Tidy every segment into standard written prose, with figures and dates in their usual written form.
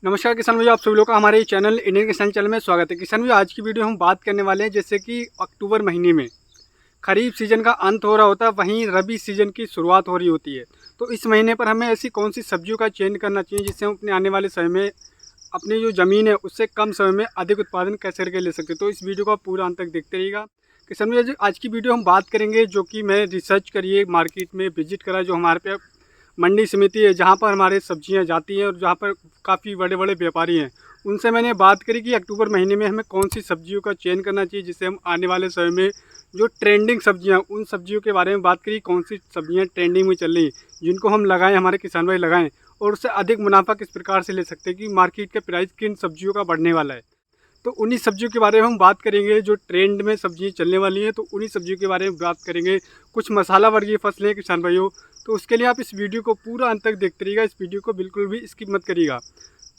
नमस्कार किसान भाई, आप सभी लोग का हमारे चैनल इंडियन किसान चैनल में स्वागत है। किसान भाई, आज की वीडियो हम बात करने वाले हैं जैसे कि अक्टूबर महीने में खरीफ सीजन का अंत हो रहा होता है, वहीं रबी सीजन की शुरुआत हो रही होती है। तो इस महीने पर हमें ऐसी कौन सी सब्जियों का चयन करना चाहिए जिससे हम अपने आने वाले समय में अपनी जो ज़मीन है उससे कम समय में अधिक उत्पादन कैसे करके ले सकते हैं। तो इस वीडियो को आप पूरा अंत तक देखते रहिएगा। किसान भाई, आज की वीडियो हम बात करेंगे जो कि मैं रिसर्च करिए मार्केट में विजिट करा, जो हमारे पे मंडी समिति है जहाँ पर हमारे सब्जियाँ जाती हैं और जहाँ पर काफ़ी बड़े बड़े व्यापारी हैं, उनसे मैंने बात करी कि अक्टूबर महीने में हमें कौन सी सब्जियों का चयन करना चाहिए जिससे हम आने वाले समय में जो ट्रेंडिंग सब्जियाँ, उन सब्जियों के बारे में बात करी, कौन सी सब्जियाँ ट्रेंडिंग में चल रही जिनको हम लगाएं, हमारे किसान भाई लगाएं, और उससे अधिक मुनाफा किस प्रकार से ले सकते हैं कि मार्केट का प्राइस किन सब्जियों का बढ़ने वाला है। तो उन्हीं सब्जियों के बारे में हम बात करेंगे जो ट्रेंड में सब्जियाँ चलने वाली हैं। तो उन्हीं सब्जियों के बारे में बात करेंगे। कुछ मसाला वर्गीय फसलें किसान भाइयों, तो उसके लिए आप इस वीडियो को पूरा अंत तक देखते रहिएगा। इस वीडियो को बिल्कुल भी स्किप मत करिएगा।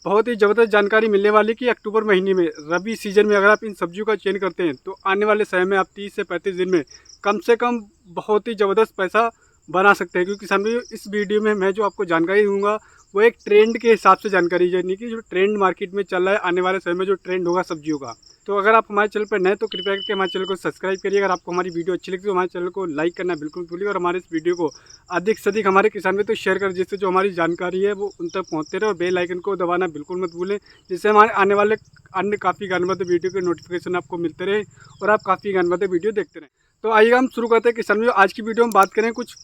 बहुत ही ज़बरदस्त जानकारी मिलने वाली कि अक्टूबर महीने में रबी सीजन में अगर आप इन सब्जियों का चयन करते हैं तो आने वाले समय में आप 30 से 35 दिन में कम से कम बहुत ही ज़बरदस्त पैसा बना सकते हैं। क्योंकि किसान भाइयों, इस वीडियो में मैं जो आपको जानकारी दूंगा वो एक ट्रेंड के हिसाब से जानकारी, यानी कि जो ट्रेंड मार्केट में चल रहा है, आने वाले समय में जो ट्रेंड होगा सब्जियों का। तो अगर आप हमारे चैनल पर नए तो कृपया करके हमारे चैनल को सब्सक्राइब करिए। अगर आपको हमारी वीडियो अच्छी लगती है तो हमारे चैनल को लाइक करना बिल्कुल भूलिए और हमारे इस वीडियो को अधिक से अधिक हमारे किसान में तो शेयर कर, जिससे जो हमारी जानकारी है वो उन तक पहुँचते रहे। और बेल आइकन को दबाना बिल्कुल मत भूलें, जिससे हमारे आने वाले अन्य काफ़ी ज्ञानवर्धक वीडियो के नोटिफिकेशन आपको मिलते रहे और आप काफ़ी ज्ञानवर्धक वीडियो देखते रहें। तो आइए हम शुरू करते हैं किसान भाइयों। आज की वीडियो में बात करें कुछ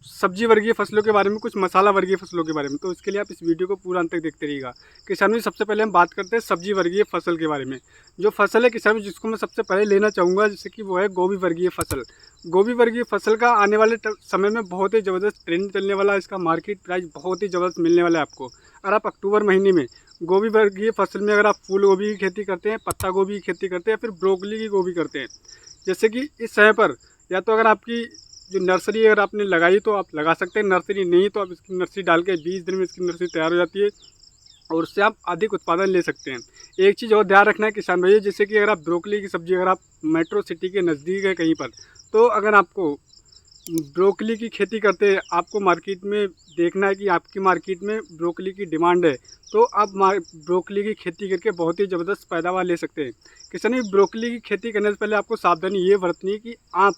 सब्जी वर्गीय फसलों के बारे में, कुछ मसाला वर्गीय फसलों के बारे में। तो इसके लिए आप इस वीडियो को पूरा अंत तक देखते रहिएगा। किसान भाई, सबसे पहले हम बात करते हैं सब्जी वर्गीय फसल के बारे में। जो फसल है किसान भाई जिसको मैं सबसे पहले लेना चाहूँगा, जैसे कि वो है गोभी वर्गीय फसल। गोभी वर्गीय फसल का आने वाले समय में बहुत ही ज़बरदस्त ट्रेंड चलने वाला है। इसका मार्केट प्राइस बहुत ही ज़बरदस्त मिलने वाला है आपको। अगर आप अक्टूबर महीने में गोभी वर्गीय फसल में अगर आप फूल गोभी की खेती करते हैं, पत्ता गोभी की खेती करते हैं, फिर ब्रोकली की गोभी करते हैं, जैसे कि इस समय पर या तो अगर आपकी जो नर्सरी अगर आपने लगाई तो आप लगा सकते हैं, नर्सरी नहीं तो आप इसकी नर्सरी डाल के 20 दिन में इसकी नर्सरी तैयार हो जाती है और उससे आप अधिक उत्पादन ले सकते हैं। एक चीज़ और ध्यान रखना है किसान भाई, जैसे कि अगर आप ब्रोकली की सब्ज़ी अगर आप मेट्रो सिटी के नज़दीक है कहीं पर, तो अगर आपको ब्रोकली की खेती करते हैं, आपको मार्केट में देखना है कि आपकी मार्केट में ब्रोकली की डिमांड है, तो आप ब्रोकली की खेती करके बहुत ही ज़बरदस्त पैदावार ले सकते हैं। किसान भाई, ब्रोकली की खेती करने से पहले आपको सावधानी ये बरतनी है कि आप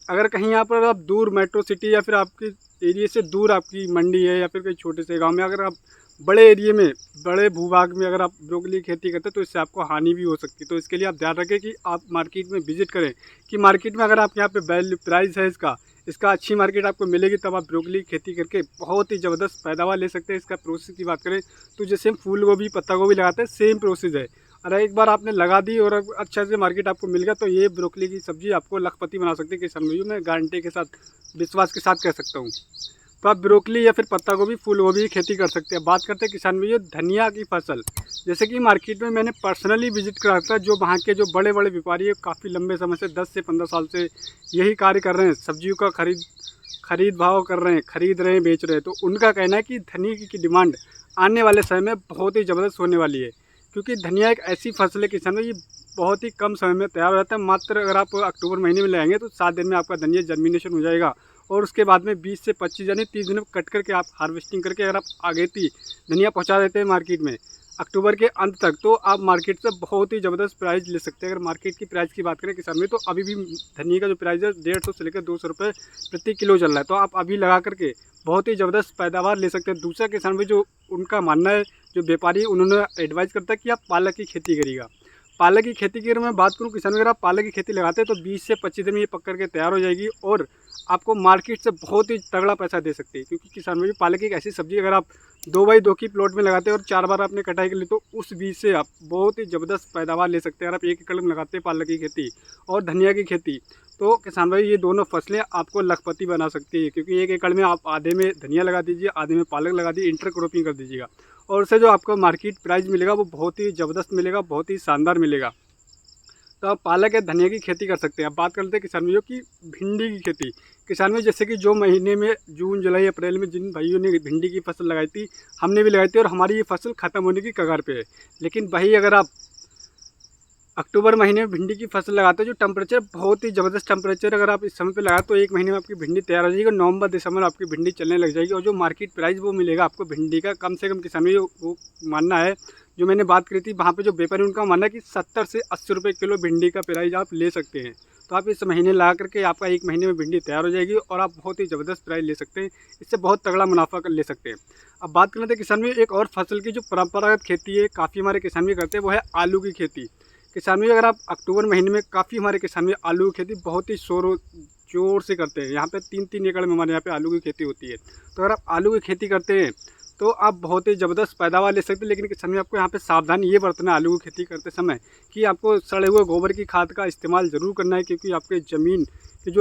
अगर कहीं यहाँ पर आप दूर मेट्रो सिटी या फिर आपके एरिया से दूर आपकी मंडी है या फिर कोई छोटे से गांव में अगर आप बड़े एरिया में, बड़े भूभाग में अगर आप ब्रोकली की खेती करते हैं तो इससे आपको हानि भी हो सकती है। तो इसके लिए आप ध्यान रखें कि आप मार्केट में विजिट करें कि मार्केट में अगर आप यहाँ पे वैल्यू प्राइस है इसका इसका अच्छी मार्केट आपको मिलेगी, तब आप ब्रोकली की खेती करके बहुत ही ज़बरदस्त पैदावार ले सकते हैं। इसका प्रोसेस की बात करें तो जैसे हम फूल गोभी पत्ता गोभी लगाते हैं, सेम प्रोसेस है। और एक बार आपने लगा दी और अच्छा से मार्केट आपको मिल गया तो ये ब्रोकली की सब्ज़ी आपको लखपति बना सकती है किसान भाइयों। मैं गारंटी के साथ, विश्वास के साथ कह सकता हूँ। तो आप ब्रोकली या फिर पत्ता गोभी फूल गोभी की खेती कर सकते हैं। बात करते हैं किसान भैया धनिया की फसल। जैसे कि मार्केट में मैंने पर्सनली विजिट करा था, जो वहाँ के जो बड़े बड़े व्यापारी है काफ़ी लंबे समय से 10 से 15 साल से यही कार्य कर रहे हैं, सब्जियों का खरीद भाव कर रहे हैं, खरीद रहे हैं, बेच रहे हैं। तो उनका कहना है कि धनिया की डिमांड आने वाले समय में बहुत ही ज़बरदस्त होने वाली है। क्योंकि धनिया एक ऐसी फसल है किसान भाई, ये बहुत ही कम समय में तैयार हो जाता है। मात्र अगर आप अक्टूबर महीने में लगाएंगे तो 7 दिन में आपका धनिया जर्मिनेशन हो जाएगा और उसके बाद में 20 से 25 यानी 30 दिन में कट करके आप हार्वेस्टिंग करके अगर आप आगेती धनिया पहुंचा देते हैं मार्केट में अक्टूबर के अंत तक, तो आप मार्केट से बहुत ही ज़बरदस्त प्राइस ले सकते हैं। अगर मार्केट की प्राइस की बात करें किसान में, तो अभी भी धनिया का जो प्राइस है 150 से लेकर 200 रुपये प्रति किलो चल रहा है। तो आप अभी लगा करके बहुत ही ज़बरदस्त पैदावार ले सकते हैं। दूसरा किसान भाई जो उनका मानना है, जो व्यापारी, उन्होंने एडवाइस करता है कि आप पालक की खेती करिएगा। पालक की खेती की अगर मैं बात करूं किसान, अगर आप पालक की खेती लगाते हैं तो 20 से 25 दिन में ये पक करके तैयार हो जाएगी और आपको मार्केट से बहुत ही तगड़ा पैसा दे सकती है। क्योंकि किसान भाई पालक एक ऐसी सब्जी, अगर आप 2x2 की प्लॉट में लगाते हैं और 4 बार आपने कटाई कर ली तो उस बीज से आप बहुत ही ज़बरदस्त पैदावार ले सकते हैं। अगर आप 1 एकड़ में लगाते हैं पालक की खेती और धनिया की खेती, तो किसान भाई ये दोनों फसलें आपको लखपति बना सकती है। क्योंकि 1 एकड़ में आप आधे में धनिया लगा दीजिए, आधे में पालक लगा दीजिए, इंटर क्रॉपिंग कर दीजिएगा और उससे जो आपको मार्केट प्राइस मिलेगा वो बहुत ही ज़बरदस्त मिलेगा, बहुत ही शानदार मिलेगा। तो आप पालक या धनिया की खेती कर सकते हैं। अब बात करते हैं किसान भाइयों की भिंडी की खेती। किसान भाई जैसे कि जो महीने में जून जुलाई अप्रैल में जिन भाइयों ने भिंडी की फसल लगाई थी, हमने भी लगाई थी और हमारी ये फसल ख़त्म होने की कगार पे है। लेकिन वही अगर आप अक्टूबर महीने में भिंडी की फसल लगाते हो, जो टेम्परेचर बहुत ही ज़बरदस्त टेम्परेचर, अगर आप इस समय पे लगाए तो 1 महीने में आपकी भिंडी तैयार हो जाएगी और नवंबर दिसंबर आपकी भिंडी चलने लग जाएगी। और जो मार्केट प्राइस वो मिलेगा आपको भिंडी का, कम से कम किसान भाई वो मानना है, जो मैंने बात करी थी वहाँ पे जो व्यापारी उनका मानना है कि 70 से 80 रुपये किलो भिंडी का प्राइस आप ले सकते हैं। तो आप इस महीने लगा करके आपका 1 महीने में भिंडी तैयार हो जाएगी और आप बहुत ही ज़बरदस्त प्राइस ले सकते हैं, इससे बहुत तगड़ा मुनाफा कर ले सकते हैं। अब बात कर लेते हैं किसान भाई एक और फसल की जो परंपरागत खेती है, काफ़ी हमारे किसान भी करते हैं, वो है आलू की खेती। किसान भी अगर आप अक्टूबर महीने में काफ़ी हमारे किसान भी आलू की खेती बहुत ही जोर से करते हैं। यहाँ पे 3-3 एकड़ में हमारे यहाँ पे आलू की खेती होती है। तो अगर आप आलू की खेती करते हैं तो आप बहुत ही ज़बरदस्त पैदावार ले सकते हैं। लेकिन किसान भी आपको यहाँ पे सावधानी ये बरतना है आलू की खेती करते समय कि आपको सड़े हुए गोबर की खाद का इस्तेमाल ज़रूर करना है, क्योंकि आपके ज़मीन की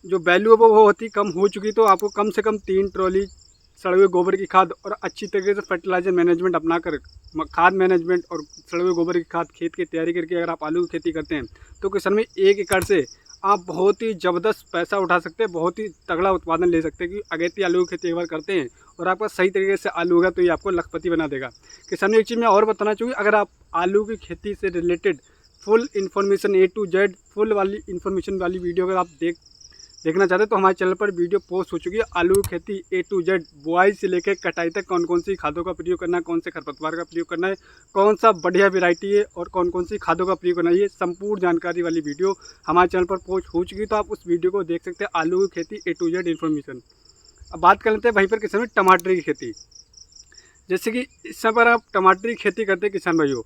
जो वैल्यू है वो होती कम हो चुकी। तो आपको कम से कम 3 ट्रॉली सड़े हुए गोबर की खाद और अच्छी तरीके से फर्टिलाइजर मैनेजमेंट अपनाकर, खाद मैनेजमेंट और सड़े हुए गोबर की खाद खेत की तैयारी करके अगर आप आलू की खेती करते हैं तो किसान में 1 एकड़ से आप बहुत ही ज़बरदस्त पैसा उठा सकते हैं, बहुत ही तगड़ा उत्पादन ले सकते हैं। कि अगेती आलू की खेती एक बार करते हैं और आपका सही तरीके से आलू होगा तो ये आपको लखपति बना देगा। किसान एक चीज़ मैं और बताना चाहूँगी, अगर आप आलू की खेती से related full information A to Z full वाली इन्फॉर्मेशन वाली वीडियो अगर आप देखना चाहते हैं तो हमारे चैनल पर वीडियो पोस्ट हो चुकी है। आलू की खेती A to Z बुआई से लेकर कटाई तक कौन कौन सी खादों का प्रयोग करना है, कौन से खरपतवार का प्रयोग करना है, कौन सा बढ़िया वैरायटी है और कौन कौन सी खादों का प्रयोग करना है, ये संपूर्ण जानकारी वाली वीडियो हमारे चैनल पर पोस्ट हो चुकी है। तो आप उस वीडियो को देख सकते हैं, आलू की खेती A to Z इन्फॉर्मेशन। अब बात कर लेते हैं वहीं पर किसान टमाटर की खेती। जैसे कि इस समय पर आप टमाटर की खेती करते हैं किसान भाइयों,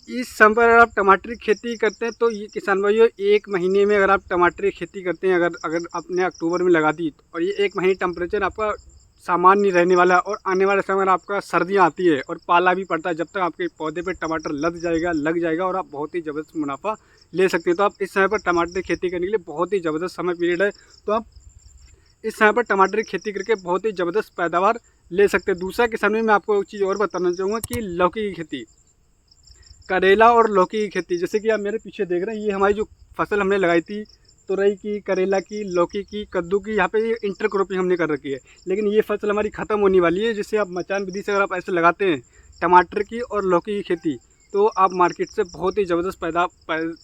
इस समय पर अगर आप टमाटर की खेती करते हैं तो ये किसान भाइयों 1 महीने में अगर आप टमाटर की खेती करते हैं, अगर आपने अक्टूबर में लगा दी और ये 1 महीने टेम्परेचर आपका सामान्य नहीं रहने वाला और आने वाले समय में आपका सर्दियाँ आती है और पाला भी पड़ता है, जब तक आपके पौधे पे टमाटर लग जाएगा और आप बहुत ही ज़बरदस्त मुनाफा ले सकते हैं। तो आप इस समय पर टमाटर की खेती करने के लिए बहुत ही ज़बरदस्त समय पीरियड है। तो आप इस समय पर टमाटर की खेती करके बहुत ही ज़बरदस्त पैदावार ले सकते हैं। दूसरा किसान में मैं आपको एक चीज़ और बताना चाहूँगा कि लौकी की खेती, करेला और लौकी की खेती। जैसे कि आप मेरे पीछे देख रहे हैं, ये हमारी जो फसल हमने लगाई थी तुरई की, करेला की, लौकी की, कद्दू की, यहाँ पे ये इंटर क्रॉपिंग हमने कर रखी है। लेकिन ये फसल हमारी ख़त्म होने वाली है, जिससे आप मचान विधि से अगर आप ऐसे लगाते हैं टमाटर की और लौकी की खेती तो आप मार्केट से बहुत ही ज़बरदस्त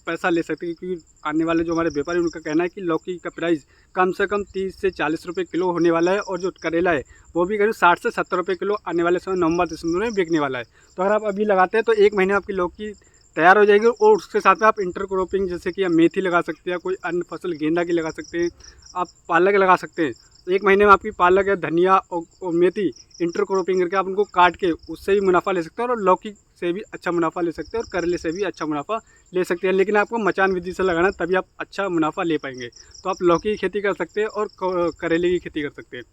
पैसा ले सकते हैं। क्योंकि आने वाले जो हमारे व्यापारी उनका कहना है कि लौकी का प्राइस कम से कम 30 से 40 रुपये किलो होने वाला है और जो करेला है वो भी करीब 60 से 70 रुपये किलो आने वाले समय नवंबर दिसंबर में बिकने वाला है। तो अगर आप अभी लगाते हैं तो 1 महीने में आपकी लौकी तैयार हो जाएगी और उसके साथ में आप इंटर क्रॉपिंग जैसे कि आप मेथी लगा सकते हैं, कोई अन्य फसल गेंदा की लगा सकते हैं, आप पालक लगा सकते हैं। 1 महीने में आपकी पालक या धनिया और मेथी इंटर क्रॉपिंग करके आप उनको काट के उससे भी मुनाफा ले सकते हैं और लौकी से भी अच्छा मुनाफा ले सकते हैं और करेले से भी अच्छा मुनाफा ले सकते हैं। लेकिन आपको मचान विधि से लगाना तभी आप अच्छा मुनाफा ले पाएंगे। तो आप लौकी की खेती कर सकते हैं और करेले की खेती कर सकते हैं।